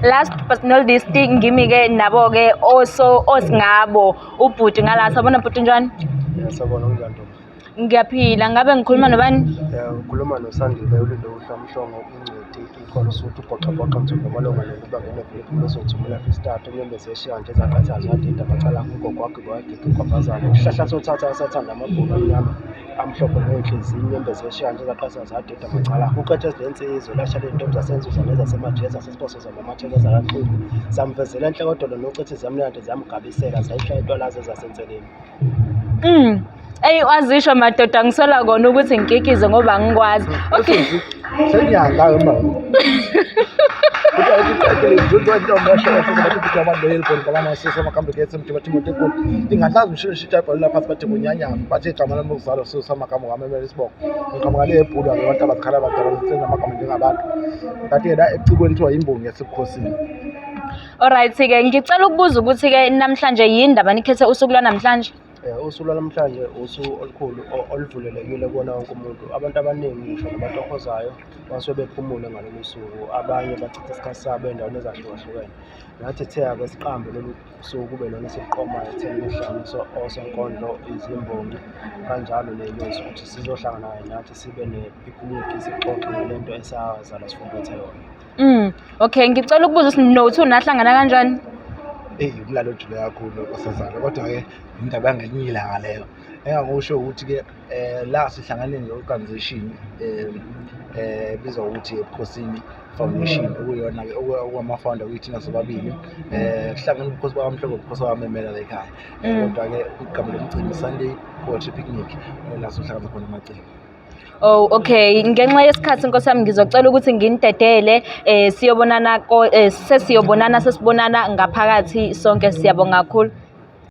Last but not least ngimi-ke nabo-ke osingabo ubhuti ngala sabona bhuti njani? Sawubona unjani Ntombi? Ngiyaphila, ngabe ngikhuluma nobani? Ukhuluma noSandile ulindo uhlomhlongo uncedi ikhona usuthi ubhoxabhoxa nsuku amalunga nokuba ngenevili kulozothumela fistart unyembezi eshiya nje ezaqathaza yadida bacala kugogo wakhe bayagigi kwabazana isihlahla sothatha asathanda amabhulu amnyama amhlophe ney'nhliziyo inyembezi eshiya nje ezaqathaza yadida macala kuqethe ezilentsizwa lasha ley'ntombi zasenzuza nezasemajeza sesibosoza namatheko ezakaxuku zamvezela enhle kodolo nokucithi zamnandi zamgabisela zayishaya intwalazo ezasenseleni. Eyi wazisho madoda ngisola kona ukuthi ngikikize ngoba ngikwazi. Okay. Senyanga mama. Alright-ke ngicela ukubuza ukuthi-ke namhlanje yini ndaba nikhethe usuku lwanamhlanje? Usuku lwanamhlanje usuku olukhulu oluvulelekile kuwona wonke umuntu. Abantu abaningi ngisho nabatohozayo basuke bephumule ngalolu suku, abanye bachitha isikhathi sabo ey'ndaweni ezahlukahlukene. Nathi thea-ke siqambe lolu suku kube lona esiluqomayo ekutheni kuhlanganiswe osonkondlo, izimbongi kanjalo ney'nyosi ukuthi sizohlangana nathi sibe nepikniki sixoxe ngalento esazalwa sifumbethe yona. Okay, ngicela ukubuza ukuthi no-2 nahlangana kanjani? Umlalo ojule kakhulu osazana kodwa-ke indaba yangelinye ilanga leyo engangisho ukuthi-ke la sihlangane nge-organisation ebizwa ukuthi ebukhosini foundation okuyona-ke okwama-founder kuyithina sobabili kuhlangene ubukhosi bakamhlophe ubukhosi bamemela la ekhaya kodwa-ke igama lomcimbi Sunday Poetry Picnic la sohlangana khona amacimbi. Oh, okay. Ngenxa yesikhathi Nkosi yami ngizocela ukuthi nginidedele sesibonana ngaphakathi sonke, siyabonga kakhulu.